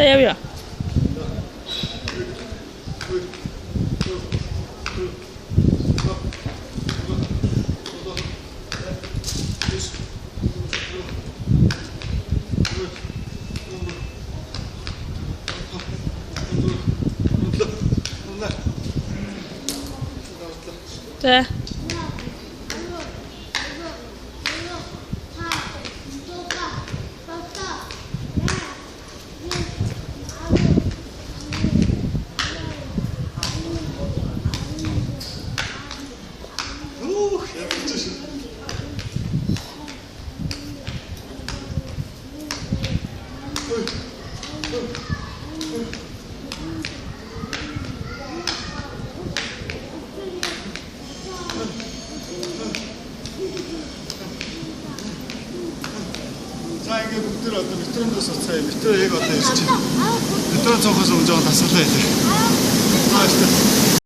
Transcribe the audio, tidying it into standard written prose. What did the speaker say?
再要不要？对。За ингээд бүгд одоо метроноос уцаа метро яг одоо ирж байна. Метро цохоос өмнө жоохон тасгалаа хийлээ.